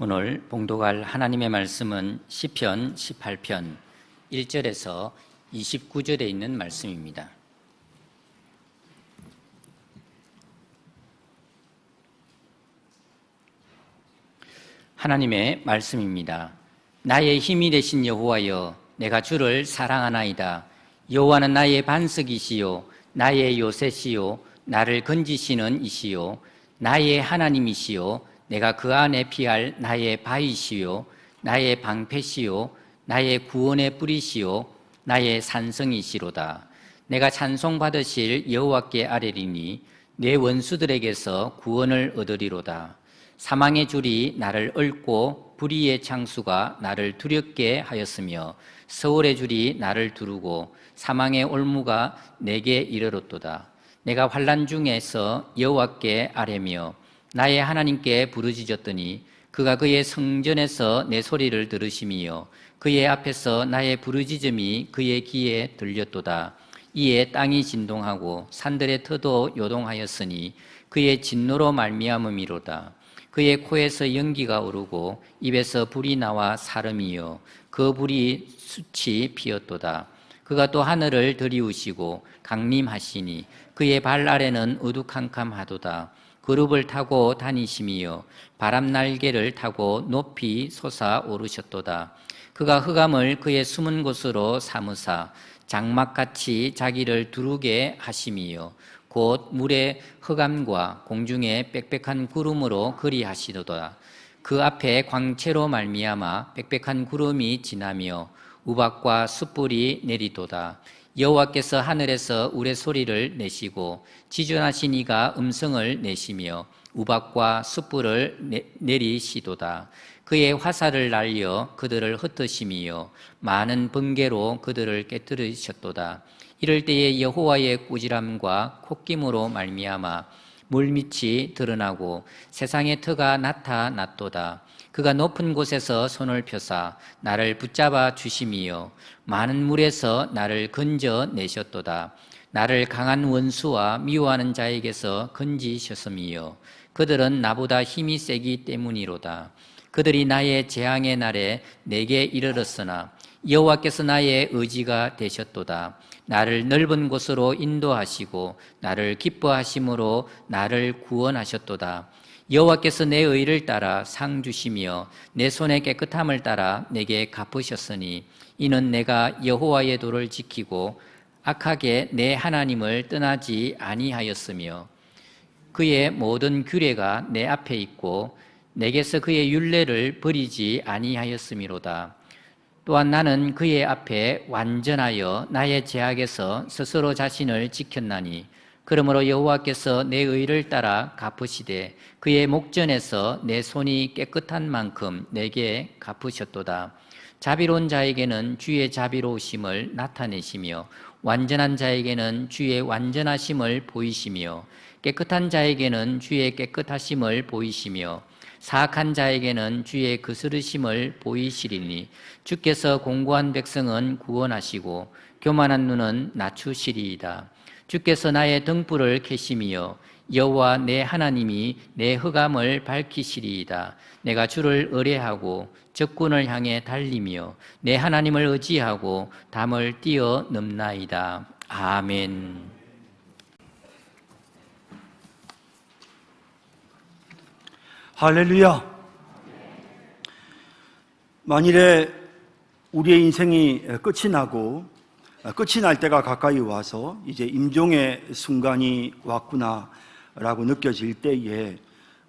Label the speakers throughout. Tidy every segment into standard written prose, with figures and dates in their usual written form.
Speaker 1: 오늘 봉독할 하나님의 말씀은 시편 18편 1절에서 29절에 있는 말씀입니다. 하나님의 말씀입니다. 나의 힘이 되신 여호와여, 내가 주를 사랑하나이다. 여호와는 나의 반석이시요 나의 요새시요 나를 건지시는 이시요 나의 하나님이시요 내가 그 안에 피할 나의 바위시요 나의 방패시요 나의 구원의 뿌리시요 나의 산성이시로다. 내가 찬송받으실 여호와께 아뢰리니 내 원수들에게서 구원을 얻으리로다. 사망의 줄이 나를 얽고 불의의 창수가 나를 두렵게 하였으며 서울의 줄이 나를 두르고 사망의 올무가 내게 이르렀도다. 내가 환난 중에서 여호와께 아뢰며 나의 하나님께 부르짖었더니 그가 그의 성전에서 내 소리를 들으심이요 그의 앞에서 나의 부르짖음이 그의 귀에 들렸도다. 이에 땅이 진동하고 산들의 터도 요동하였으니 그의 진노로 말미암음이로다. 그의 코에서 연기가 오르고 입에서 불이 나와 사름이요 그 불이 숯이 피었도다. 그가 또 하늘을 들이우시고 강림하시니 그의 발 아래는 우두캄캄하도다. 그룹을 타고 다니심이요 바람 날개를 타고 높이 솟아오르셨도다. 그가 흑암을 그의 숨은 곳으로 삼으사 장막같이 자기를 두르게 하심이요 곧 물의 흑암과 공중의 빽빽한 구름으로 그리하시도다. 그 앞에 광채로 말미암아 빽빽한 구름이 지나며 우박과 숯불이 내리도다. 여호와께서 하늘에서 우레소리를 내시고 지존하신 이가 음성을 내시며 우박과 숯불을 내리시도다. 그의 화살을 날려 그들을 흩으심이요 많은 번개로 그들을 깨뜨리셨도다. 이럴 때에 여호와의 꾸지람과 콧김으로 말미암아 물밑이 드러나고 세상의 터가 나타났도다. 그가 높은 곳에서 손을 펴사 나를 붙잡아 주심이요 많은 물에서 나를 건져내셨도다. 나를 강한 원수와 미워하는 자에게서 건지셨음이요 그들은 나보다 힘이 세기 때문이로다. 그들이 나의 재앙의 날에 내게 이르렀으나 여호와께서 나의 의지가 되셨도다. 나를 넓은 곳으로 인도하시고 나를 기뻐하심으로 나를 구원하셨도다. 여호와께서 내 의를 따라 상 주시며 내 손의 깨끗함을 따라 내게 갚으셨으니 이는 내가 여호와의 도를 지키고 악하게 내 하나님을 떠나지 아니하였으며 그의 모든 규례가 내 앞에 있고 내게서 그의 율례를 버리지 아니하였음이로다. 또한 나는 그의 앞에 완전하여 나의 죄악에서 스스로 자신을 지켰나니 그러므로 여호와께서 내 의를 따라 갚으시되 그의 목전에서 내 손이 깨끗한 만큼 내게 갚으셨도다. 자비로운 자에게는 주의 자비로우심을 나타내시며 완전한 자에게는 주의 완전하심을 보이시며 깨끗한 자에게는 주의 깨끗하심을 보이시며 사악한 자에게는 주의 그스르심을 보이시리니 주께서 공고한 백성은 구원하시고 교만한 눈은 낮추시리이다. 주께서 나의 등불을 켜심이여 여호와 내 하나님이 내 흑암을 밝히시리이다. 내가 주를 의뢰하고 적군을 향해 달리며 내 하나님을 의지하고 담을 뛰어넘나이다. 아멘.
Speaker 2: 할렐루야. 만일에 우리의 인생이 끝이 나고 끝이 날 때가 가까이 와서 이제 임종의 순간이 왔구나라고 느껴질 때에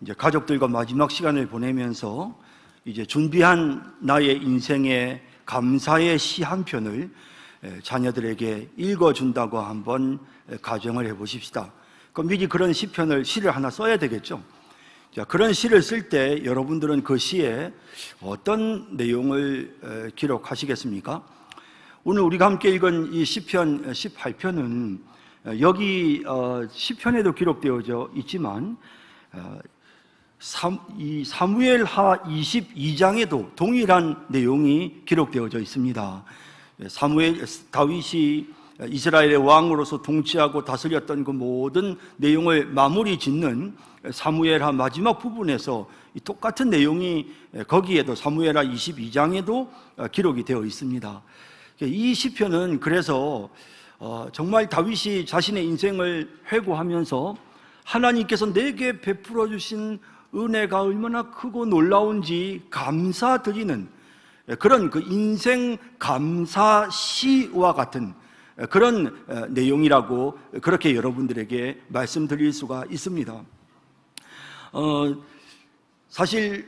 Speaker 2: 이제 가족들과 마지막 시간을 보내면서 이제 준비한 나의 인생의 감사의 시 한 편을 자녀들에게 읽어준다고 한번 가정을 해보십시다. 그럼 미리 그런 시를 하나 써야 되겠죠. 자, 그런 시를 쓸 때 여러분들은 그 시에 어떤 내용을 기록하시겠습니까? 오늘 우리가 함께 읽은 이 시편 18편은 여기 시편에도 기록되어져 있지만 이 사무엘하 22장에도 동일한 내용이 기록되어져 있습니다. 다윗이 이스라엘의 왕으로서 통치하고 다스렸던 그 모든 내용을 마무리 짓는 사무엘하 마지막 부분에서 이 똑같은 내용이 거기에도 사무엘하 22장에도 기록이 되어 있습니다. 이 시편은 그래서 정말 다윗이 자신의 인생을 회고하면서 하나님께서 내게 베풀어 주신 은혜가 얼마나 크고 놀라운지 감사드리는 그런 그 인생 감사시와 같은 그런 내용이라고 그렇게 여러분들에게 말씀드릴 수가 있습니다. 사실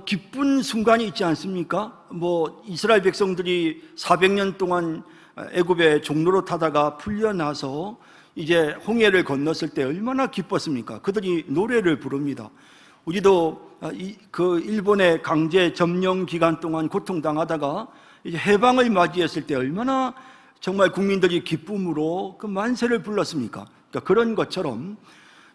Speaker 2: 기쁜 순간이 있지 않습니까? 이스라엘 백성들이 400년 동안 애굽의 종로로 타다가 풀려나서 이제 홍해를 건넜을 때 얼마나 기뻤습니까? 그들이 노래를 부릅니다. 우리도 그 일본의 강제 점령 기간 동안 고통당하다가 이제 해방을 맞이했을 때 얼마나 정말 국민들이 기쁨으로 그 만세를 불렀습니까? 그러니까 그런 것처럼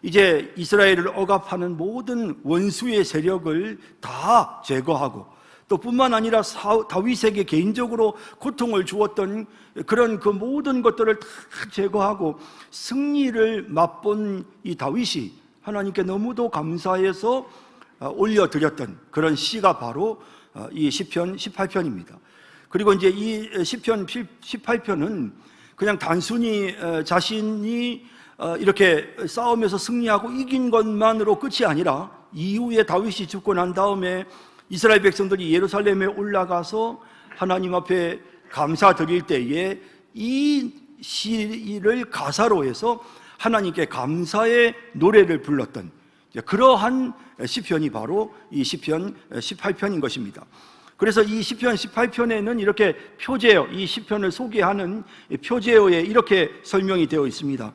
Speaker 2: 이제 이스라엘을 억압하는 모든 원수의 세력을 다 제거하고 또 뿐만 아니라 다윗에게 개인적으로 고통을 주었던 그런 그 모든 것들을 다 제거하고 승리를 맛본 이 다윗이 하나님께 너무도 감사해서 올려드렸던 그런 시가 바로 이 시편 18편입니다. 그리고 이제 이 시편 18편은 그냥 단순히 자신이 이렇게 싸움에서 승리하고 이긴 것만으로 끝이 아니라 이후에 다윗이 죽고 난 다음에 이스라엘 백성들이 예루살렘에 올라가서 하나님 앞에 감사드릴 때에 이 시를 가사로 해서 하나님께 감사의 노래를 불렀던 그러한 시편이 바로 이 시편 18편인 것입니다. 그래서 이 시편 18편에는 이렇게 표제어, 이 시편을 소개하는 표제어에 이렇게 설명이 되어 있습니다.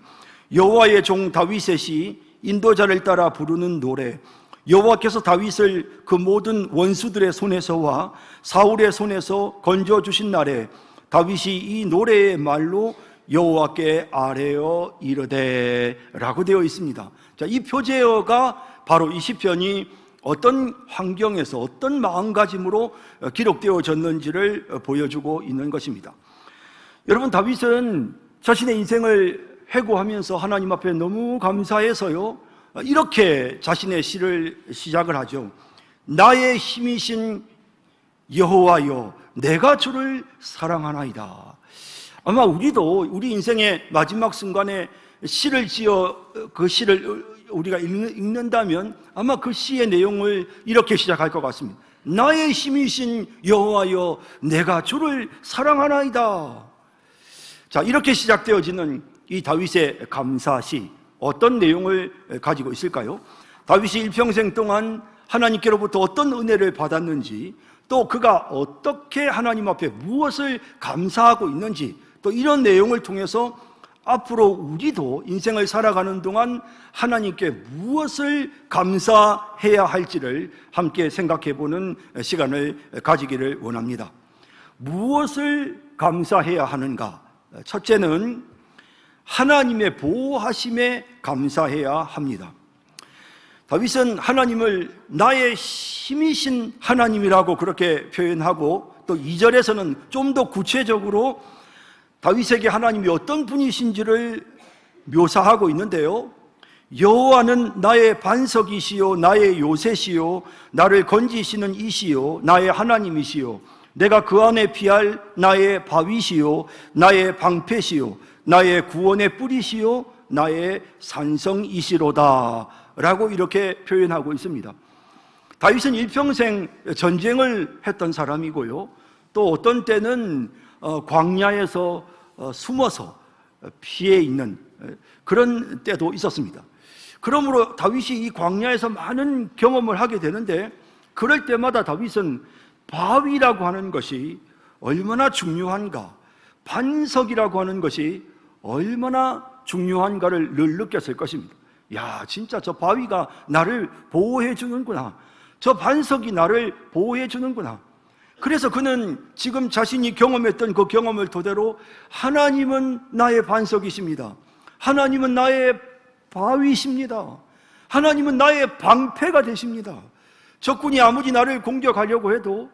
Speaker 2: 여호와의 종 다윗의 시, 인도자를 따라 부르는 노래. 여호와께서 다윗을 그 모든 원수들의 손에서와 사울의 손에서 건져주신 날에 다윗이 이 노래의 말로 여호와께 아뢰어 이르되 라고 되어 있습니다. 자, 이 표제어가 바로 이 시편이 어떤 환경에서 어떤 마음가짐으로 기록되어졌는지를 보여주고 있는 것입니다. 여러분, 다윗은 자신의 인생을 회고하면서 하나님 앞에 너무 감사해서요 이렇게 자신의 시를 시작을 하죠. 나의 힘이신 여호와여, 내가 주를 사랑하나이다. 아마 우리도 우리 인생의 마지막 순간에 시를 지어 그 시를 우리가 읽는다면 아마 그 시의 내용을 이렇게 시작할 것 같습니다. 나의 힘이신 여호와여, 내가 주를 사랑하나이다. 자, 이렇게 시작되어지는 이 다윗의 감사시, 어떤 내용을 가지고 있을까요? 다윗이 일평생 동안 하나님께로부터 어떤 은혜를 받았는지, 또 그가 어떻게 하나님 앞에 무엇을 감사하고 있는지, 또 이런 내용을 통해서 앞으로 우리도 인생을 살아가는 동안 하나님께 무엇을 감사해야 할지를 함께 생각해 보는 시간을 가지기를 원합니다. 무엇을 감사해야 하는가? 첫째는 하나님의 보호하심에 감사해야 합니다. 다윗은 하나님을 나의 힘이신 하나님이라고 그렇게 표현하고, 또 2절에서는 좀 더 구체적으로 다윗에게 하나님이 어떤 분이신지를 묘사하고 있는데요. 여호와는 나의 반석이시요 나의 요새시요 나를 건지시는 이시요 나의 하나님이시요 내가 그 안에 피할 나의 바위시요 나의 방패시요 나의 구원의 뿌리시요 나의 산성이시로다 라고 이렇게 표현하고 있습니다. 다윗은 일평생 전쟁을 했던 사람이고요, 또 어떤 때는 광야에서 숨어서 피해 있는 그런 때도 있었습니다. 그러므로 다윗이 이 광야에서 많은 경험을 하게 되는데, 그럴 때마다 다윗은 바위라고 하는 것이 얼마나 중요한가, 반석이라고 하는 것이 얼마나 중요한가를 늘 느꼈을 것입니다. 야, 진짜 저 바위가 나를 보호해 주는구나, 저 반석이 나를 보호해 주는구나. 그래서 그는 지금 자신이 경험했던 그 경험을 토대로 하나님은 나의 반석이십니다, 하나님은 나의 바위십니다, 하나님은 나의 방패가 되십니다. 적군이 아무리 나를 공격하려고 해도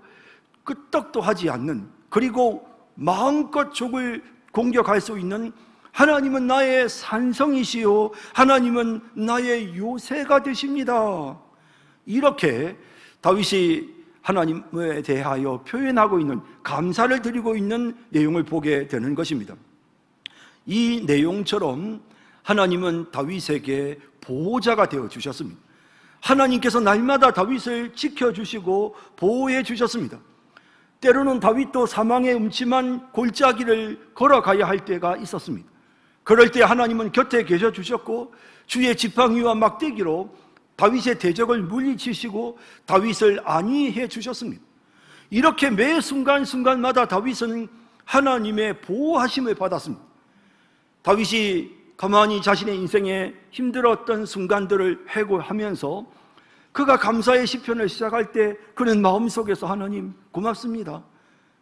Speaker 2: 끄떡도 하지 않는, 그리고 마음껏 적을 공격할 수 있는, 하나님은 나의 산성이시요 하나님은 나의 요새가 되십니다. 이렇게 다윗이 하나님에 대하여 표현하고 있는, 감사를 드리고 있는 내용을 보게 되는 것입니다. 이 내용처럼 하나님은 다윗에게 보호자가 되어 주셨습니다. 하나님께서 날마다 다윗을 지켜주시고 보호해 주셨습니다. 때로는 다윗도 사망의 음침한 골짜기를 걸어가야 할 때가 있었습니다. 그럴 때 하나님은 곁에 계셔 주셨고 주의 지팡이와 막대기로 다윗의 대적을 물리치시고 다윗을 안위해 주셨습니다. 이렇게 매 순간순간마다 다윗은 하나님의 보호하심을 받았습니다. 다윗이 가만히 자신의 인생에 힘들었던 순간들을 회고하면서 그가 감사의 시편을 시작할 때 그는 마음속에서 하나님 고맙습니다.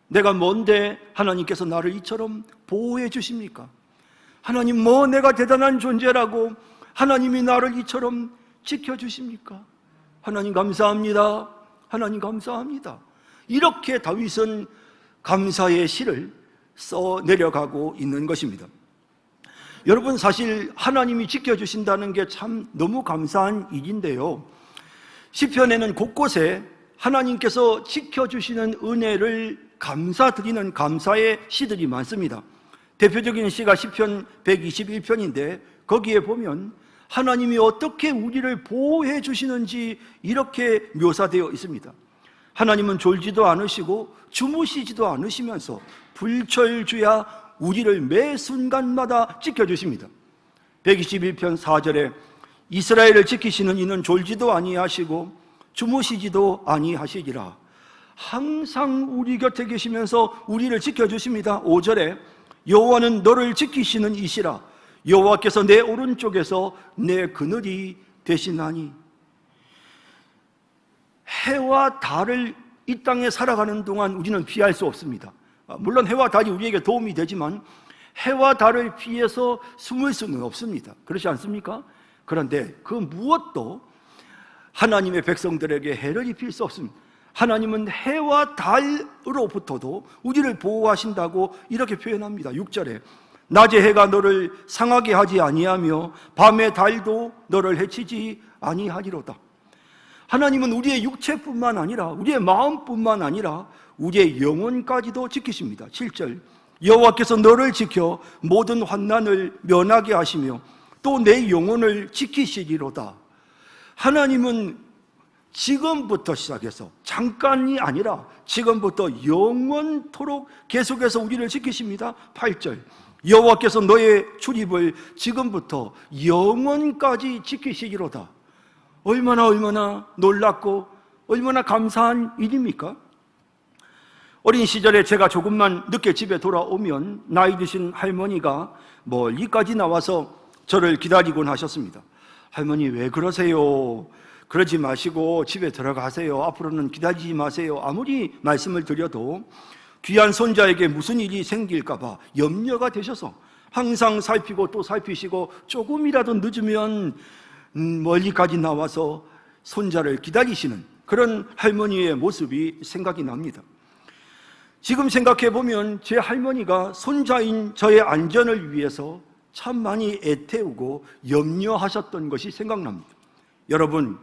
Speaker 2: 내가 뭔데 하나님께서 나를 이처럼 보호해 주십니까? 하나님 내가 대단한 존재라고 하나님이 나를 이처럼 지켜주십니까? 하나님 감사합니다. 하나님 감사합니다. 이렇게 다윗은 감사의 시를 써 내려가고 있는 것입니다. 여러분, 사실 하나님이 지켜주신다는 게 참 너무 감사한 일인데요, 시편에는 곳곳에 하나님께서 지켜주시는 은혜를 감사드리는 감사의 시들이 많습니다. 대표적인 시가 시편 121편인데 거기에 보면 하나님이 어떻게 우리를 보호해 주시는지 이렇게 묘사되어 있습니다. 하나님은 졸지도 않으시고 주무시지도 않으시면서 불철주야 우리를 매 순간마다 지켜주십니다. 121편 4절에 이스라엘을 지키시는 이는 졸지도 아니하시고 주무시지도 아니하시리라. 항상 우리 곁에 계시면서 우리를 지켜주십니다. 5절에 여호와는 너를 지키시는 이시라. 여호와께서 내 오른쪽에서 내 그늘이 되시나니. 해와 달을 이 땅에 살아가는 동안 우리는 피할 수 없습니다. 물론 해와 달이 우리에게 도움이 되지만 해와 달을 피해서 숨을 수는 없습니다. 그렇지 않습니까? 그런데 그 무엇도 하나님의 백성들에게 해를 입힐 수 없습니다. 하나님은 해와 달으로부터도 우리를 보호하신다고 이렇게 표현합니다. 6절에 낮에 해가 너를 상하게 하지 아니하며 밤의 달도 너를 해치지 아니하리로다. 하나님은 우리의 육체뿐만 아니라 우리의 마음뿐만 아니라 우리의 영혼까지도 지키십니다. 7절 여호와께서 너를 지켜 모든 환난을 면하게 하시며 또 내 영혼을 지키시리로다. 하나님은 지금부터 시작해서 잠깐이 아니라 지금부터 영원토록 계속해서 우리를 지키십니다. 8절 여호와께서 너의 출입을 지금부터 영원까지 지키시기로다. 얼마나 놀랍고 얼마나 감사한 일입니까? 어린 시절에 제가 조금만 늦게 집에 돌아오면 나이 드신 할머니가 멀리까지 나와서 저를 기다리곤 하셨습니다. 할머니 왜 그러세요? 그러지 마시고 집에 들어가세요. 앞으로는 기다리지 마세요. 아무리 말씀을 드려도 귀한 손자에게 무슨 일이 생길까 봐 염려가 되셔서 항상 살피고 또 살피시고 조금이라도 늦으면 멀리까지 나와서 손자를 기다리시는 그런 할머니의 모습이 생각이 납니다. 지금 생각해 보면 제 할머니가 손자인 저의 안전을 위해서 참 많이 애태우고 염려하셨던 것이 생각납니다. 여러분,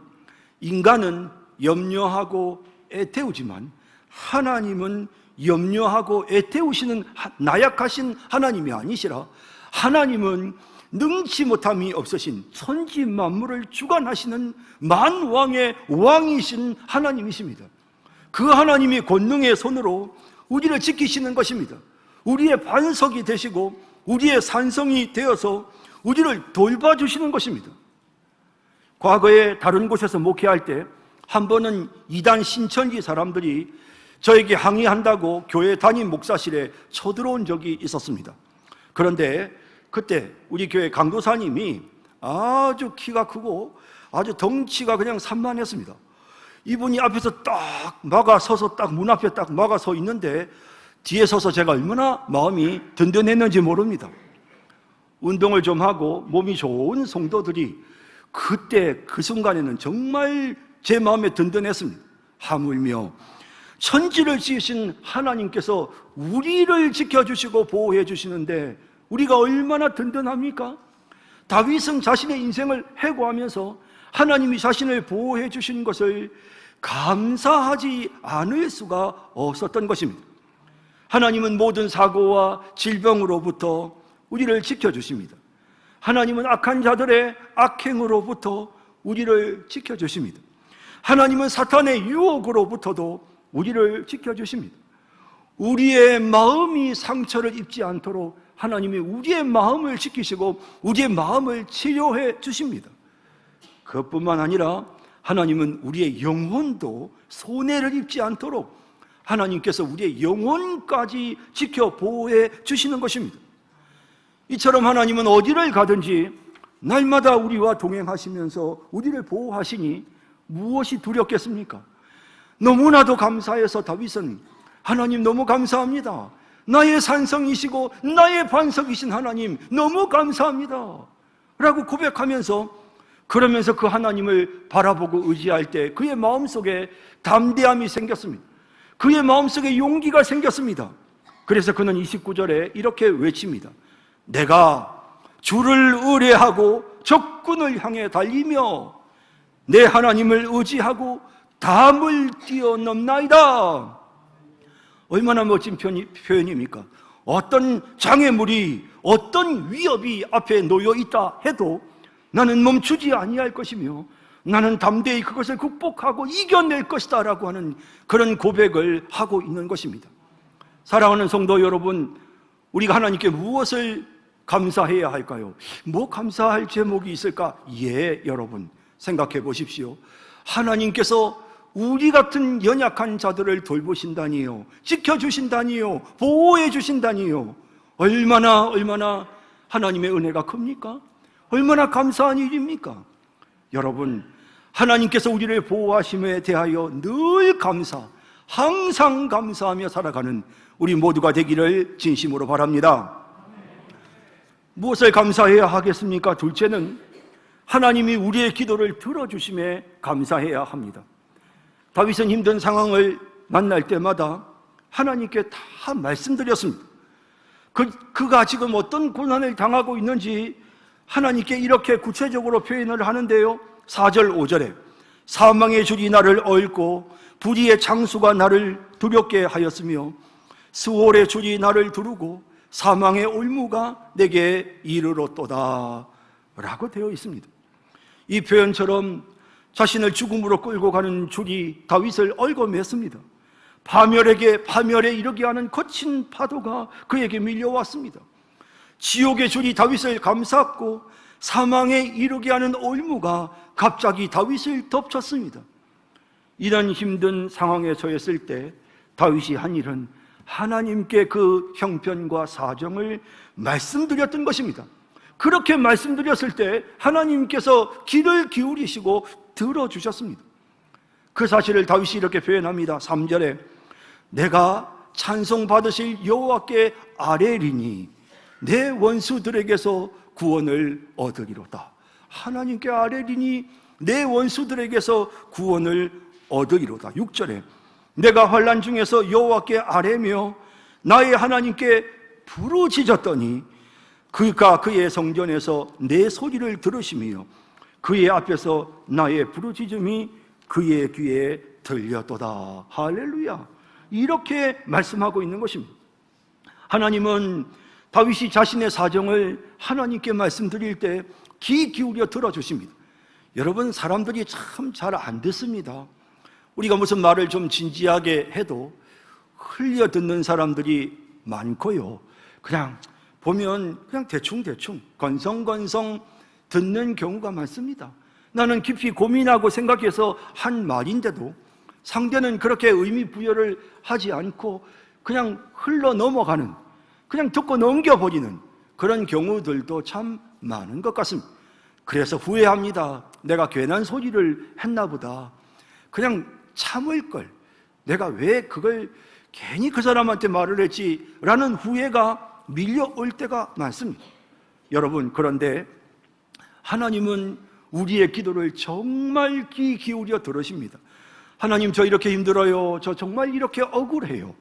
Speaker 2: 인간은 염려하고 애태우지만 하나님은 염려하고 애태우시는 나약하신 하나님이 아니시라 하나님은 능치 못함이 없으신 천지 만물을 주관하시는 만왕의 왕이신 하나님이십니다. 그 하나님이 권능의 손으로 우리를 지키시는 것입니다. 우리의 반석이 되시고 우리의 산성이 되어서 우리를 돌봐주시는 것입니다. 과거에 다른 곳에서 목회할 때 한 번은 이단 신천지 사람들이 저에게 항의한다고 교회 담임 목사실에 쳐들어온 적이 있었습니다. 그런데 그때 우리 교회 강도사님이 아주 키가 크고 아주 덩치가 그냥 산만했습니다. 이분이 앞에서 딱 막아서서 딱 문 앞에 딱 막아서 있는데 뒤에 서서 제가 얼마나 마음이 든든했는지 모릅니다. 운동을 좀 하고 몸이 좋은 성도들이 그때 그 순간에는 정말 제 마음에 든든했습니다. 하물며 천지를 지으신 하나님께서 우리를 지켜주시고 보호해 주시는데 우리가 얼마나 든든합니까? 다윗은 자신의 인생을 해고하면서 하나님이 자신을 보호해 주신 것을 감사하지 않을 수가 없었던 것입니다. 하나님은 모든 사고와 질병으로부터 우리를 지켜주십니다. 하나님은 악한 자들의 악행으로부터 우리를 지켜주십니다. 하나님은 사탄의 유혹으로부터도 우리를 지켜주십니다. 우리의 마음이 상처를 입지 않도록 하나님이 우리의 마음을 지키시고 우리의 마음을 치료해 주십니다. 그것뿐만 아니라 하나님은 우리의 영혼도 손해를 입지 않도록 하나님께서 우리의 영혼까지 지켜 보호해 주시는 것입니다. 이처럼 하나님은 어디를 가든지 날마다 우리와 동행하시면서 우리를 보호하시니 무엇이 두렵겠습니까? 너무나도 감사해서 다윗은 하나님 너무 감사합니다. 나의 산성이시고 나의 반석이신 하나님 너무 감사합니다 라고 고백하면서 그러면서 그 하나님을 바라보고 의지할 때 그의 마음속에 담대함이 생겼습니다. 그의 마음속에 용기가 생겼습니다. 그래서 그는 29절에 이렇게 외칩니다. 내가 주를 의뢰하고 적군을 향해 달리며 내 하나님을 의지하고 담을 뛰어넘나이다. 얼마나 멋진 표현입니까? 어떤 장애물이 어떤 위협이 앞에 놓여 있다 해도 나는 멈추지 아니할 것이며 나는 담대히 그것을 극복하고 이겨낼 것이다 라고 하는 그런 고백을 하고 있는 것입니다. 사랑하는 성도 여러분, 우리가 하나님께 무엇을 감사해야 할까요? 뭐 감사할 제목이 있을까? 여러분 생각해 보십시오. 하나님께서 우리 같은 연약한 자들을 돌보신다니요, 지켜주신다니요, 보호해 주신다니요. 얼마나 하나님의 은혜가 큽니까? 얼마나 감사한 일입니까? 여러분, 하나님께서 우리를 보호하심에 대하여 늘 항상 감사하며 살아가는 우리 모두가 되기를 진심으로 바랍니다. 무엇을 감사해야 하겠습니까? 둘째는 하나님이 우리의 기도를 들어주심에 감사해야 합니다. 다윗은 힘든 상황을 만날 때마다 하나님께 다 말씀드렸습니다. 그가 지금 어떤 고난을 당하고 있는지 하나님께 이렇게 구체적으로 표현을 하는데요. 4절 5절에 사망의 줄이 나를 얽고 불의의 창수가 나를 두렵게 하였으며 수월의 줄이 나를 두르고 사망의 올무가 내게 이르렀도다 라고 되어 있습니다. 이 표현처럼 자신을 죽음으로 끌고 가는 줄이 다윗을 얽어맸습니다. 파멸에 이르게 하는 거친 파도가 그에게 밀려왔습니다. 지옥의 줄이 다윗을 감쌌고 사망에 이르게 하는 올무가 갑자기 다윗을 덮쳤습니다. 이런 힘든 상황에 처했을 때 다윗이 한 일은 하나님께 그 형편과 사정을 말씀드렸던 것입니다. 그렇게 말씀드렸을 때 하나님께서 귀를 기울이시고 들어주셨습니다. 그 사실을 다윗이 이렇게 표현합니다. 3절에 내가 찬송받으실 여호와께 아뢰리니 내 원수들에게서 구원을 얻으리로다. 하나님께 아뢰리니 내 원수들에게서 구원을 얻으리로다. 6절에 내가 환난 중에서 여호와께 아뢰며 나의 하나님께 부르짖었더니 그가 그의 성전에서 내 소리를 들으시며 그의 앞에서 나의 부르짖음이 그의 귀에 들렸도다. 할렐루야. 이렇게 말씀하고 있는 것입니다. 하나님은 다윗이 자신의 사정을 하나님께 말씀드릴 때 귀 기울여 들어주십니다. 여러분, 사람들이 참 잘 안 듣습니다. 우리가 무슨 말을 좀 진지하게 해도 흘려 듣는 사람들이 많고요. 그냥 보면 그냥 대충 건성건성 듣는 경우가 많습니다. 나는 깊이 고민하고 생각해서 한 말인데도 상대는 그렇게 의미 부여를 하지 않고 그냥 흘러 넘어가는, 그냥 듣고 넘겨버리는 그런 경우들도 참 많은 것 같습니다. 그래서 후회합니다. 내가 괜한 소리를 했나 보다. 그냥 참을 걸. 내가 왜 그걸 괜히 그 사람한테 말을 했지라는 후회가 밀려올 때가 많습니다. 여러분, 그런데 하나님은 우리의 기도를 정말 귀 기울여 들으십니다. 하나님, 저 이렇게 힘들어요. 저 정말 이렇게 억울해요.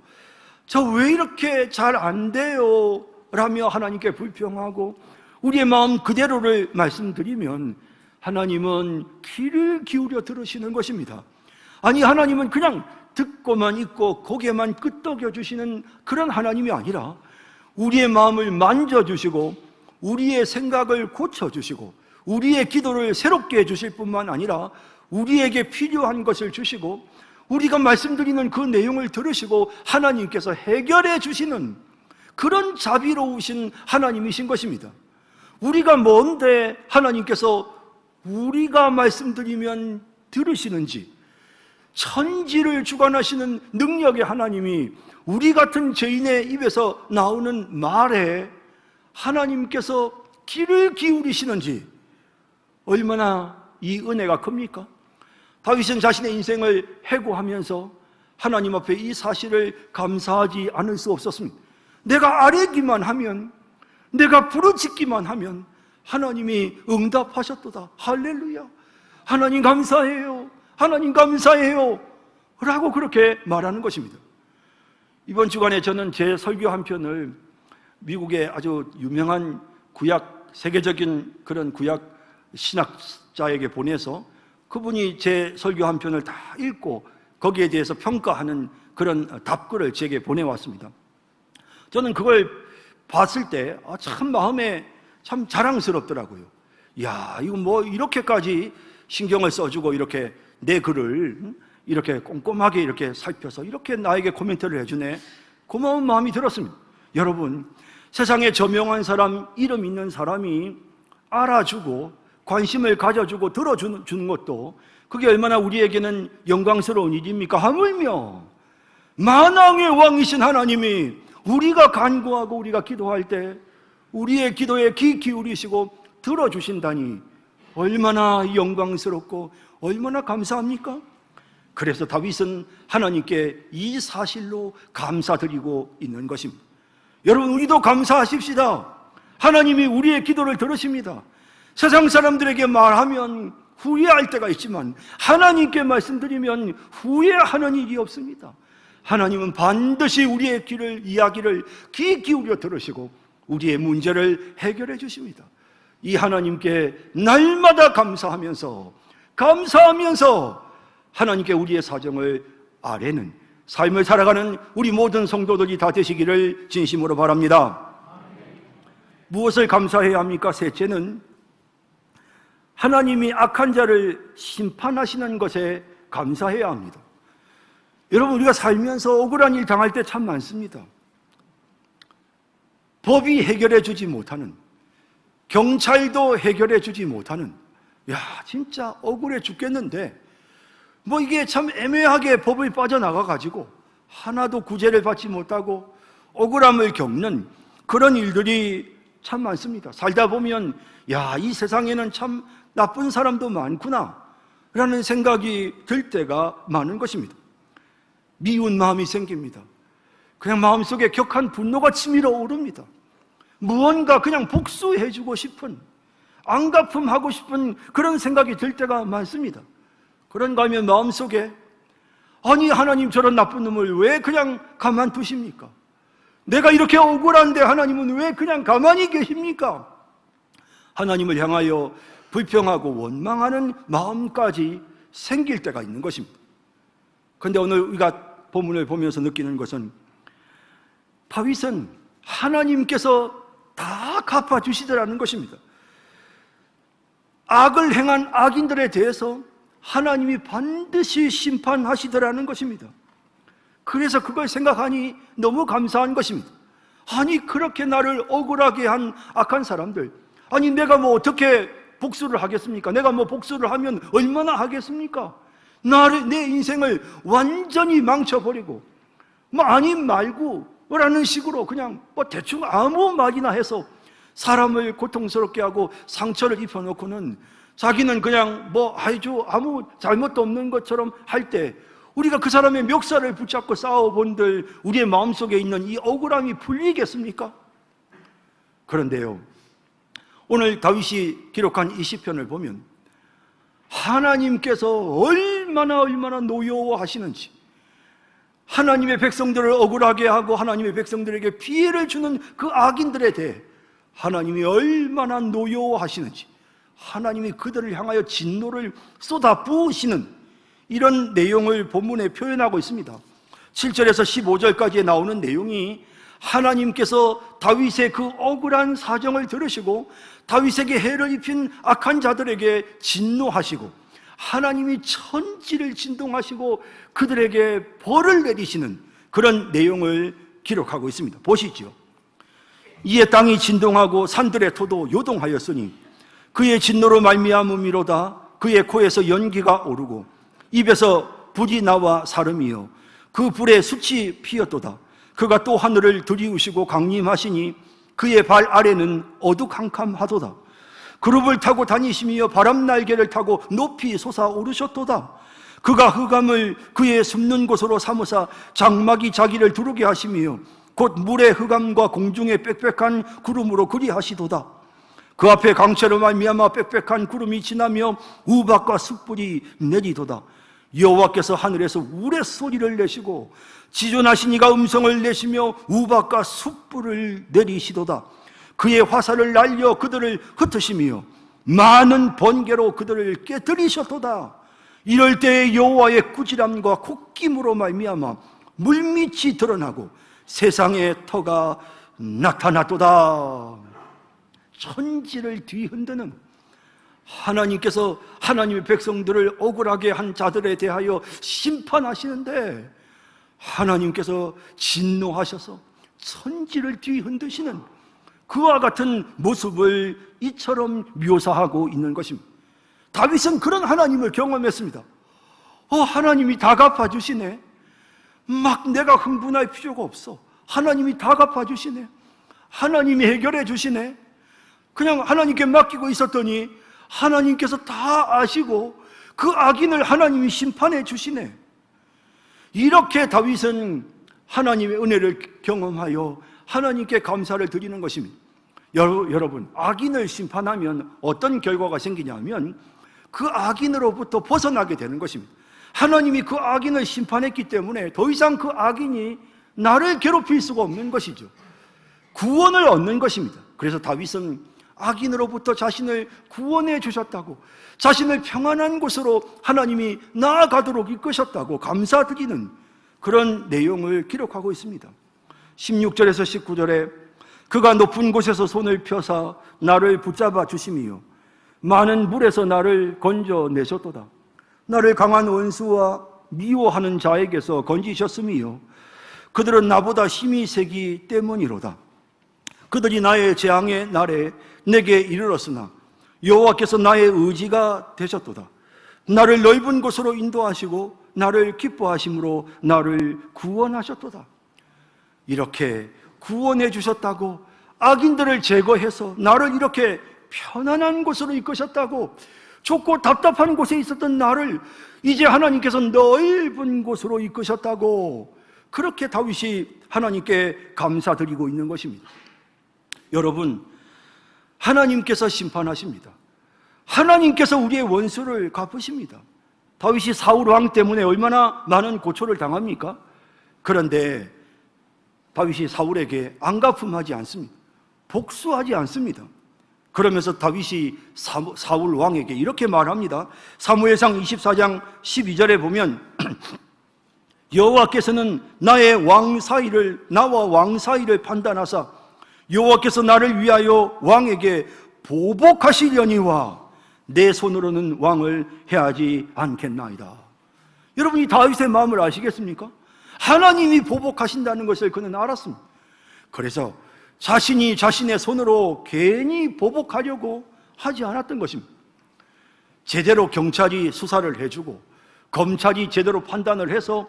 Speaker 2: 저 왜 이렇게 잘 안 돼요? 라며 하나님께 불평하고 우리의 마음 그대로를 말씀드리면 하나님은 귀를 기울여 들으시는 것입니다. 아니, 하나님은 그냥 듣고만 있고 고개만 끄덕여 주시는 그런 하나님이 아니라 우리의 마음을 만져주시고 우리의 생각을 고쳐주시고 우리의 기도를 새롭게 해주실 뿐만 아니라 우리에게 필요한 것을 주시고 우리가 말씀드리는 그 내용을 들으시고 하나님께서 해결해 주시는 그런 자비로우신 하나님이신 것입니다. 우리가 뭔데 하나님께서 우리가 말씀드리면 들으시는지, 천지를 주관하시는 능력의 하나님이 우리 같은 죄인의 입에서 나오는 말에 하나님께서 귀를 기울이시는지 얼마나 이 은혜가 큽니까? 다윗은 자신의 인생을 해고하면서 하나님 앞에 이 사실을 감사하지 않을 수 없었습니다. 내가 아뢰기만 하면, 내가 부르짖기만 하면 하나님이 응답하셨도다. 할렐루야. 하나님 감사해요. 하나님 감사해요. 라고 그렇게 말하는 것입니다. 이번 주간에 저는 제 설교 한 편을 미국의 아주 유명한 구약, 세계적인 그런 구약 신학자에게 보내서 그분이 제 설교 한 편을 다 읽고 거기에 대해서 평가하는 그런 답글을 제게 보내왔습니다. 저는 그걸 봤을 때 참 마음에 참 자랑스럽더라고요. 야, 이거 뭐 이렇게까지 신경을 써주고 이렇게 내 글을 이렇게 꼼꼼하게 이렇게 살펴서 이렇게 나에게 코멘트를 해주네. 고마운 마음이 들었습니다. 여러분, 세상에 저명한 사람, 이름 있는 사람이 알아주고 관심을 가져주고 들어주는 것도 그게 얼마나 우리에게는 영광스러운 일입니까? 하물며 만왕의 왕이신 하나님이 우리가 간구하고 우리가 기도할 때 우리의 기도에 귀 기울이시고 들어주신다니 얼마나 영광스럽고 얼마나 감사합니까? 그래서 다윗은 하나님께 이 사실로 감사드리고 있는 것입니다. 여러분, 우리도 감사하십시다. 하나님이 우리의 기도를 들으십니다. 세상 사람들에게 말하면 후회할 때가 있지만 하나님께 말씀드리면 후회하는 일이 없습니다. 하나님은 반드시 우리의 이야기를 귀 기울여 들으시고 우리의 문제를 해결해 주십니다. 이 하나님께 날마다 감사하면서 하나님께 우리의 사정을 아뢰는 삶을 살아가는 우리 모든 성도들이 다 되시기를 진심으로 바랍니다. 무엇을 감사해야 합니까? 셋째는 하나님이 악한 자를 심판하시는 것에 감사해야 합니다. 여러분, 우리가 살면서 억울한 일 당할 때 참 많습니다. 법이 해결해 주지 못하는, 경찰도 해결해 주지 못하는, 야, 진짜 억울해 죽겠는데 뭐 이게 참 애매하게 법을 빠져나가가지고 하나도 구제를 받지 못하고 억울함을 겪는 그런 일들이 참 많습니다. 살다 보면 야, 이 세상에는 참 나쁜 사람도 많구나 라는 생각이 들 때가 많은 것입니다. 미운 마음이 생깁니다. 그냥 마음속에 격한 분노가 치밀어 오릅니다. 무언가 그냥 복수해주고 싶은, 앙가품하고 싶은 그런 생각이 들 때가 많습니다. 그런가 하면 마음속에 아니, 하나님 저런 나쁜 놈을 왜 그냥 가만 두십니까? 내가 이렇게 억울한데 하나님은 왜 그냥 가만히 계십니까? 하나님을 향하여 불평하고 원망하는 마음까지 생길 때가 있는 것입니다. 그런데 오늘 우리가 본문을 보면서 느끼는 것은 다윗은 하나님께서 다 갚아주시더라는 것입니다. 악을 행한 악인들에 대해서 하나님이 반드시 심판하시더라는 것입니다. 그래서 그걸 생각하니 너무 감사한 것입니다. 아니, 그렇게 나를 억울하게 한 악한 사람들, 아니 내가 뭐 어떻게 복수를 하겠습니까? 내가 뭐 복수를 하면 얼마나 하겠습니까? 내 인생을 완전히 망쳐버리고 뭐 아님 말고 라는 식으로 그냥 뭐 대충 아무 말이나 해서 사람을 고통스럽게 하고 상처를 입혀놓고는 자기는 그냥 뭐 아무 잘못도 없는 것처럼 할 때 우리가 그 사람의 멱살을 붙잡고 싸워본들 우리의 마음속에 있는 이 억울함이 풀리겠습니까? 그런데요, 오늘 다윗이 기록한 이 시편을 보면 하나님께서 얼마나 노여워하시는지, 하나님의 백성들을 억울하게 하고 하나님의 백성들에게 피해를 주는 그 악인들에 대해 하나님이 얼마나 노여워하시는지, 하나님이 그들을 향하여 진노를 쏟아 부으시는 이런 내용을 본문에 표현하고 있습니다. 7절에서 15절까지에 나오는 내용이 하나님께서 다윗의 그 억울한 사정을 들으시고 다윗에게 해를 입힌 악한 자들에게 진노하시고 하나님이 천지를 진동하시고 그들에게 벌을 내리시는 그런 내용을 기록하고 있습니다. 보시죠. 이에 땅이 진동하고 산들의 토도 요동하였으니 그의 진노로 말미암음이로다. 그의 코에서 연기가 오르고 입에서 불이 나와 사름이요 그 불에 숯이 피었도다. 그가 또 하늘을 들이우시고 강림하시니 그의 발 아래는 어두캄캄하도다. 그룹을 타고 다니시며 바람 날개를 타고 높이 솟아오르셨도다. 그가 흑암을 그의 숨는 곳으로 삼으사 장막이 자기를 두르게 하시며 곧 물의 흑암과 공중의 빽빽한 구름으로 그리하시도다. 그 앞에 강체로 말미암아 빽빽한 구름이 지나며 우박과 숯불이 내리도다. 여호와께서 하늘에서 우레소리를 내시고 지존하신 이가 음성을 내시며 우박과 숯불을 내리시도다. 그의 화살을 날려 그들을 흩으시며 많은 번개로 그들을 깨뜨리셨도다. 이럴 때에 여호와의 꾸지람과 콧김으로 말미암아 물밑이 드러나고 세상의 터가 나타났도다. 천지를 뒤흔드는 하나님께서 하나님의 백성들을 억울하게 한 자들에 대하여 심판하시는데 하나님께서 진노하셔서 천지를 뒤흔드시는 그와 같은 모습을 이처럼 묘사하고 있는 것입니다. 다윗은 그런 하나님을 경험했습니다. 하나님이 다 갚아주시네. 막 내가 흥분할 필요가 없어. 하나님이 다 갚아주시네. 하나님이 해결해 주시네. 그냥 하나님께 맡기고 있었더니 하나님께서 다 아시고 그 악인을 하나님이 심판해 주시네. 이렇게 다윗은 하나님의 은혜를 경험하여 하나님께 감사를 드리는 것입니다. 여러분, 악인을 심판하면 어떤 결과가 생기냐면 그 악인으로부터 벗어나게 되는 것입니다. 하나님이 그 악인을 심판했기 때문에 더 이상 그 악인이 나를 괴롭힐 수가 없는 것이죠. 구원을 얻는 것입니다. 그래서 다윗은 악인으로부터 자신을 구원해 주셨다고, 자신을 평안한 곳으로 하나님이 나아가도록 이끄셨다고 감사드리는 그런 내용을 기록하고 있습니다. 16절에서 19절에 그가 높은 곳에서 손을 펴사 나를 붙잡아 주심이요 많은 물에서 나를 건져내셨도다. 나를 강한 원수와 미워하는 자에게서 건지셨음이요 그들은 나보다 힘이 세기 때문이로다. 그들이 나의 재앙의 날에 내게 이르렀으나 여호와께서 나의 의지가 되셨도다. 나를 넓은 곳으로 인도하시고 나를 기뻐하심으로 나를 구원하셨도다. 이렇게 구원해 주셨다고, 악인들을 제거해서 나를 이렇게 편안한 곳으로 이끄셨다고, 좁고 답답한 곳에 있었던 나를 이제 하나님께서 넓은 곳으로 이끄셨다고, 그렇게 다윗이 하나님께 감사드리고 있는 것입니다. 여러분, 하나님께서 심판하십니다. 하나님께서 우리의 원수를 갚으십니다. 다윗이 사울 왕 때문에 얼마나 많은 고초를 당합니까? 그런데 다윗이 사울에게 안갚음하지 않습니다. 복수하지 않습니다. 그러면서 다윗이 사울 왕에게 이렇게 말합니다. 사무엘상 24장 12절에 보면 여호와께서는 나와 왕 사이를 판단하사 여호와께서 나를 위하여 왕에게 보복하시려니와 내 손으로는 왕을 해하지 않겠나이다. 여러분이 다윗의 마음을 아시겠습니까? 하나님이 보복하신다는 것을 그는 알았습니다. 그래서 자신이 자신의 손으로 괜히 보복하려고 하지 않았던 것입니다. 제대로 경찰이 수사를 해주고 검찰이 제대로 판단을 해서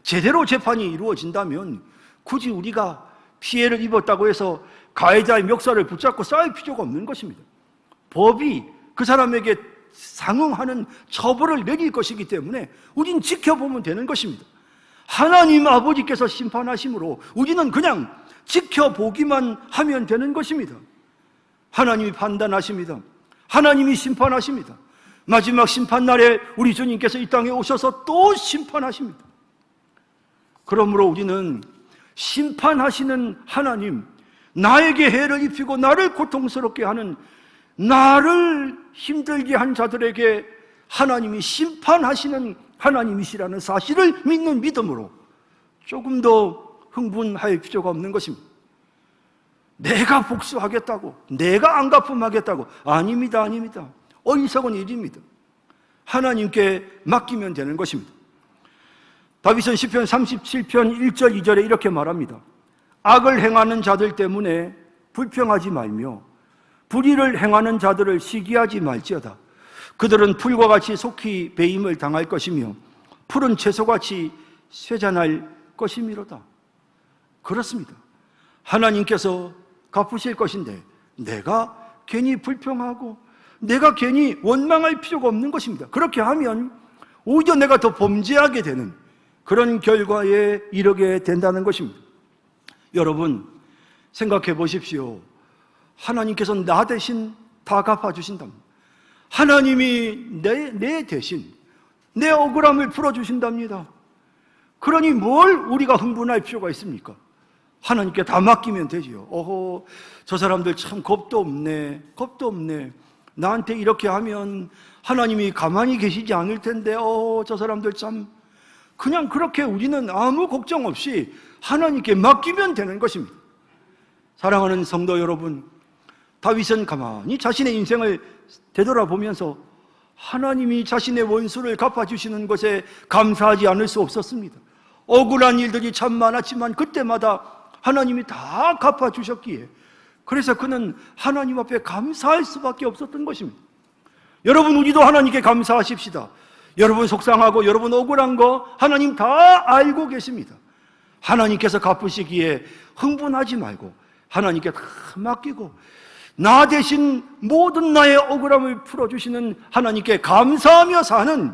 Speaker 2: 제대로 재판이 이루어진다면 굳이 우리가 피해를 입었다고 해서 가해자의 멱살을 붙잡고 싸울 필요가 없는 것입니다. 법이 그 사람에게 상응하는 처벌을 내릴 것이기 때문에 우리는 지켜보면 되는 것입니다. 하나님 아버지께서 심판하심으로 우리는 그냥 지켜보기만 하면 되는 것입니다. 하나님이 판단하십니다. 하나님이 심판하십니다. 마지막 심판날에 우리 주님께서 이 땅에 오셔서 또 심판하십니다. 그러므로 우리는 심판하시는 하나님, 나에게 해를 입히고 나를 고통스럽게 하는, 나를 힘들게 한 자들에게 하나님이 심판하시는 하나님이시라는 사실을 믿는 믿음으로 조금 더 흥분할 필요가 없는 것입니다. 내가 복수하겠다고, 내가 안갚음하겠다고, 아닙니다, 아닙니다. 어리석은 일입니다. 하나님께 맡기면 되는 것입니다. 다윗은 시편 37편 1절 2절에 이렇게 말합니다. 악을 행하는 자들 때문에 불평하지 말며 불의를 행하는 자들을 시기하지 말지어다. 그들은 풀과 같이 속히 배임을 당할 것이며 푸른 채소같이 쇠잔할 것이미로다. 그렇습니다. 하나님께서 갚으실 것인데 내가 괜히 불평하고 내가 괜히 원망할 필요가 없는 것입니다. 그렇게 하면 오히려 내가 더 범죄하게 되는 그런 결과에 이르게 된다는 것입니다. 여러분 생각해 보십시오. 하나님께서 나 대신 다 갚아주신답니다. 하나님이 내 대신 내 억울함을 풀어주신답니다. 그러니 뭘 우리가 흥분할 필요가 있습니까? 하나님께 다 맡기면 되지요. 어허, 저 사람들 참 겁도 없네, 겁도 없네. 나한테 이렇게 하면 하나님이 가만히 계시지 않을 텐데, 저 사람들 참. 그냥 그렇게 우리는 아무 걱정 없이 하나님께 맡기면 되는 것입니다. 사랑하는 성도 여러분, 다윗은 가만히 자신의 인생을 되돌아보면서 하나님이 자신의 원수를 갚아주시는 것에 감사하지 않을 수 없었습니다. 억울한 일들이 참 많았지만 그때마다 하나님이 다 갚아주셨기에 그래서 그는 하나님 앞에 감사할 수밖에 없었던 것입니다. 여러분 우리도 하나님께 감사하십시다. 여러분 속상하고 여러분 억울한 거 하나님 다 알고 계십니다. 하나님께서 갚으시기에 흥분하지 말고 하나님께 다 맡기고 나 대신 모든 나의 억울함을 풀어주시는 하나님께 감사하며 사는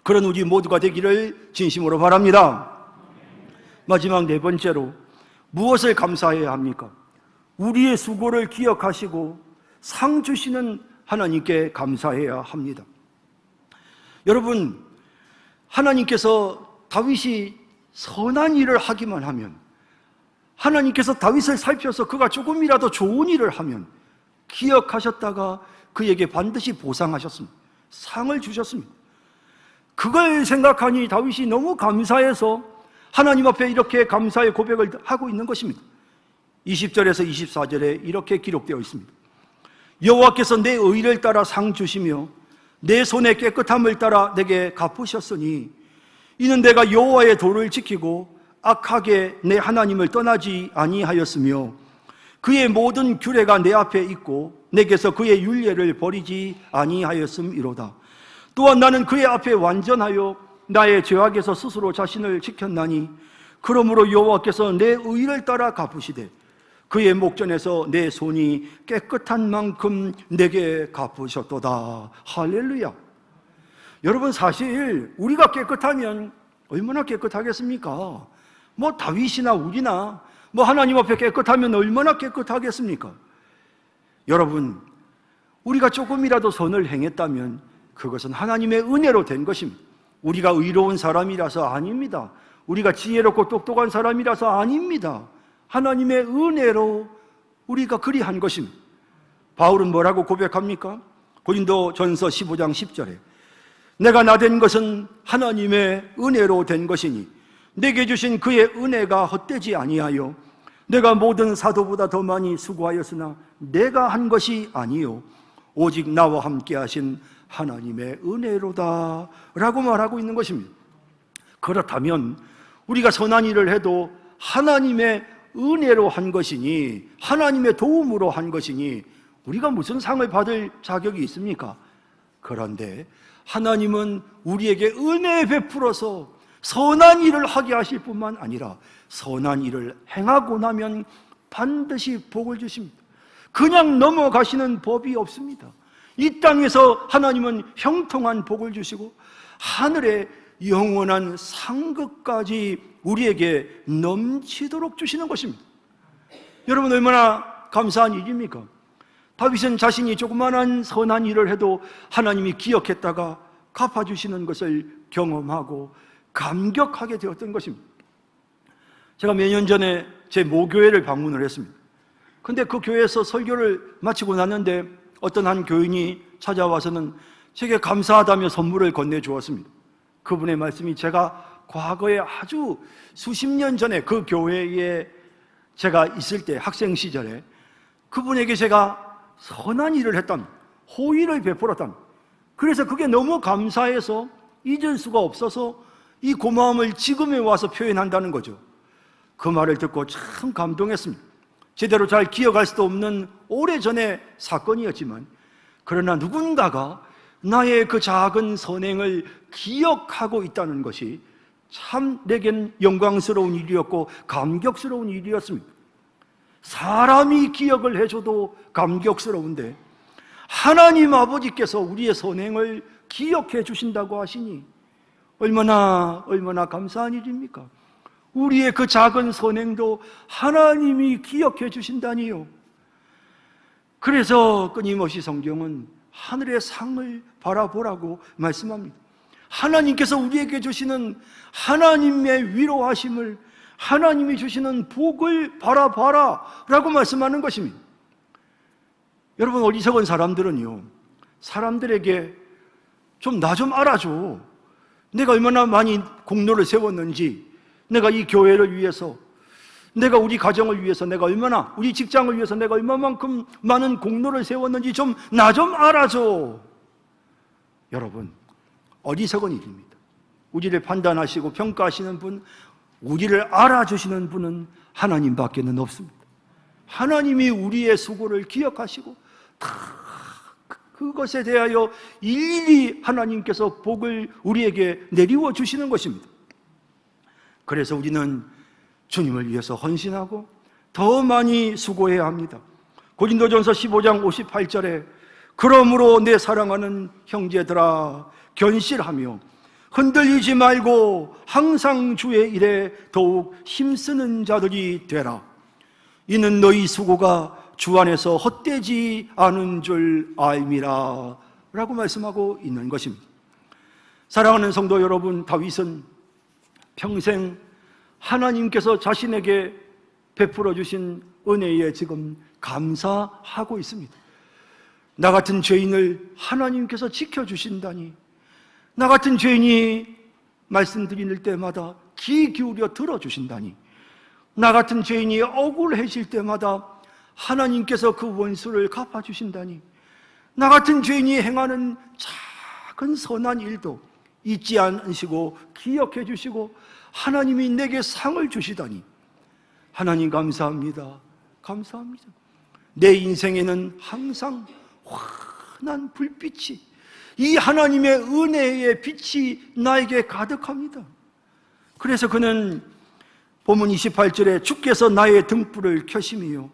Speaker 2: 그런 우리 모두가 되기를 진심으로 바랍니다. 마지막 네 번째로 무엇을 감사해야 합니까? 우리의 수고를 기억하시고 상 주시는 하나님께 감사해야 합니다. 여러분 하나님께서 다윗이 선한 일을 하기만 하면 하나님께서 다윗을 살펴서 그가 조금이라도 좋은 일을 하면 기억하셨다가 그에게 반드시 보상하셨습니다. 상을 주셨습니다. 그걸 생각하니 다윗이 너무 감사해서 하나님 앞에 이렇게 감사의 고백을 하고 있는 것입니다. 20절에서 24절에 이렇게 기록되어 있습니다. 여호와께서 내 의를 따라 상 주시며 내 손의 깨끗함을 따라 내게 갚으셨으니 이는 내가 여호와의 도를 지키고 악하게 내 하나님을 떠나지 아니하였으며 그의 모든 규례가 내 앞에 있고 내게서 그의 율례를 버리지 아니하였음이로다. 또한 나는 그의 앞에 완전하여 나의 죄악에서 스스로 자신을 지켰나니 그러므로 여호와께서 내 의를 따라 갚으시되 그의 목전에서 내 손이 깨끗한 만큼 내게 갚으셨도다. 할렐루야. 여러분 사실 우리가 깨끗하면 얼마나 깨끗하겠습니까? 뭐 다윗이나 우리나 뭐 하나님 앞에 깨끗하면 얼마나 깨끗하겠습니까? 여러분 우리가 조금이라도 선을 행했다면 그것은 하나님의 은혜로 된 것입니다. 우리가 의로운 사람이라서 아닙니다. 우리가 지혜롭고 똑똑한 사람이라서 아닙니다. 하나님의 은혜로 우리가 그리한 것입니다. 바울은 뭐라고 고백합니까? 고린도전서 15장 10절에 내가 나된 것은 하나님의 은혜로 된 것이니 내게 주신 그의 은혜가 헛되지 아니하여 내가 모든 사도보다 더 많이 수고하였으나 내가 한 것이 아니요 오직 나와 함께 하신 하나님의 은혜로다 라고 말하고 있는 것입니다. 그렇다면 우리가 선한 일을 해도 하나님의 은혜로 한 것이니 하나님의 도움으로 한 것이니 우리가 무슨 상을 받을 자격이 있습니까? 그런데 하나님은 우리에게 은혜 베풀어서 선한 일을 하게 하실 뿐만 아니라 선한 일을 행하고 나면 반드시 복을 주십니다. 그냥 넘어가시는 법이 없습니다. 이 땅에서 하나님은 형통한 복을 주시고 하늘에 영원한 상급까지 우리에게 넘치도록 주시는 것입니다. 여러분 얼마나 감사한 일입니까? 다윗은 자신이 조그마한 선한 일을 해도 하나님이 기억했다가 갚아주시는 것을 경험하고 감격하게 되었던 것입니다. 제가 몇 년 전에 제 모교회를 방문을 했습니다. 근데 그 교회에서 설교를 마치고 났는데 어떤 한 교인이 찾아와서는 제게 감사하다며 선물을 건네주었습니다. 그분의 말씀이 제가 과거에 아주 수십 년 전에 그 교회에 제가 있을 때 학생 시절에 그분에게 제가 선한 일을 했다며 호의를 베풀었다며 그래서 그게 너무 감사해서 잊을 수가 없어서 이 고마움을 지금에 와서 표현한다는 거죠. 그 말을 듣고 참 감동했습니다. 제대로 잘 기억할 수도 없는 오래전의 사건이었지만 그러나 누군가가 나의 그 작은 선행을 기억하고 있다는 것이 참 내겐 영광스러운 일이었고 감격스러운 일이었습니다. 사람이 기억을 해줘도 감격스러운데 하나님 아버지께서 우리의 선행을 기억해 주신다고 하시니 얼마나 감사한 일입니까? 우리의 그 작은 선행도 하나님이 기억해 주신다니요. 그래서 끊임없이 성경은 하늘의 상을 바라보라고 말씀합니다. 하나님께서 우리에게 주시는 하나님의 위로하심을, 하나님이 주시는 복을 바라봐라 라고 말씀하는 것입니다. 여러분, 어리석은 사람들은요, 사람들에게 좀 나 좀 알아줘, 내가 얼마나 많이 공로를 세웠는지, 내가 이 교회를 위해서, 내가 우리 가정을 위해서, 내가 얼마나, 우리 직장을 위해서 내가 얼마만큼 많은 공로를 세웠는지 좀 나 좀 알아줘. 여러분, 어리석은 일입니다. 우리를 판단하시고 평가하시는 분, 우리를 알아주시는 분은 하나님밖에는 없습니다. 하나님이 우리의 수고를 기억하시고 다 그것에 대하여 일일이 하나님께서 복을 우리에게 내리워 주시는 것입니다. 그래서 우리는 주님을 위해서 헌신하고 더 많이 수고해야 합니다. 고린도전서 15장 58절에 그러므로 내 사랑하는 형제들아 견실하며 흔들리지 말고 항상 주의 일에 더욱 힘쓰는 자들이 되라. 이는 너희 수고가 주 안에서 헛되지 않은 줄 알미라 라고 말씀하고 있는 것입니다. 사랑하는 성도 여러분, 다윗은 평생 하나님께서 자신에게 베풀어 주신 은혜에 지금 감사하고 있습니다. 나 같은 죄인을 하나님께서 지켜주신다니, 나 같은 죄인이 말씀드릴 때마다 귀 기울여 들어주신다니, 나 같은 죄인이 억울해질 때마다 하나님께서 그 원수를 갚아주신다니, 나 같은 죄인이 행하는 작은 선한 일도 잊지 않으시고 기억해 주시고 하나님이 내게 상을 주시다니, 하나님 감사합니다. 감사합니다. 내 인생에는 항상 환한 불빛이, 이 하나님의 은혜의 빛이 나에게 가득합니다. 그래서 그는 본문 28절에 주께서 나의 등불을 켜심이요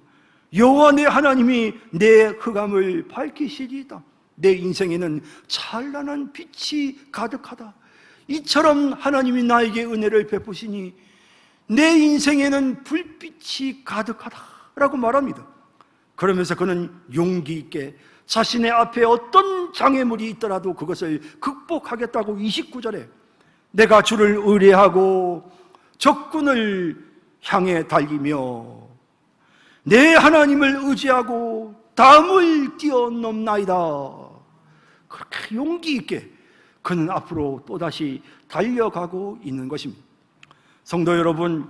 Speaker 2: 여호와 내 하나님이 내 흑암을 밝히시리이다. 내 인생에는 찬란한 빛이 가득하다. 이처럼 하나님이 나에게 은혜를 베푸시니 내 인생에는 불빛이 가득하다라고 말합니다. 그러면서 그는 용기 있게 자신의 앞에 어떤 장애물이 있더라도 그것을 극복하겠다고 29절에 내가 주를 의뢰하고 적군을 향해 달리며 내 하나님을 의지하고 담을 뛰어넘나이다. 그렇게 용기 있게 그는 앞으로 또다시 달려가고 있는 것입니다. 성도 여러분,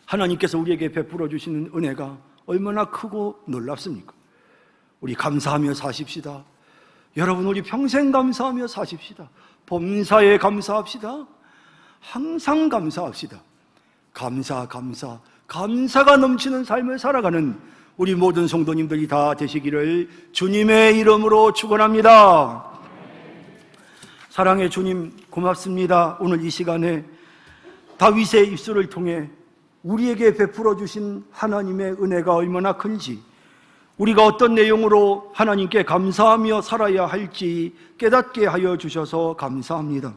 Speaker 2: 하나님께서 우리에게 베풀어 주시는 은혜가 얼마나 크고 놀랍습니까? 우리 감사하며 사십시다. 여러분, 우리 평생 감사하며 사십시다. 범사에 감사합시다. 항상 감사합시다. 감사가 넘치는 삶을 살아가는 우리 모든 성도님들이 다 되시기를 주님의 이름으로 축원합니다. 사랑의 주님, 고맙습니다. 오늘 이 시간에 다윗의 입술을 통해 우리에게 베풀어 주신 하나님의 은혜가 얼마나 큰지, 우리가 어떤 내용으로 하나님께 감사하며 살아야 할지 깨닫게 하여 주셔서 감사합니다.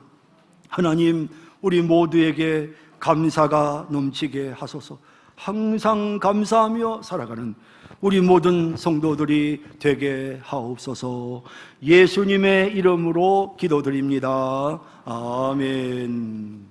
Speaker 2: 하나님, 우리 모두에게 감사가 넘치게 하소서. 항상 감사하며 살아가는 우리 모든 성도들이 되게 하옵소서. 예수님의 이름으로 기도드립니다. 아멘.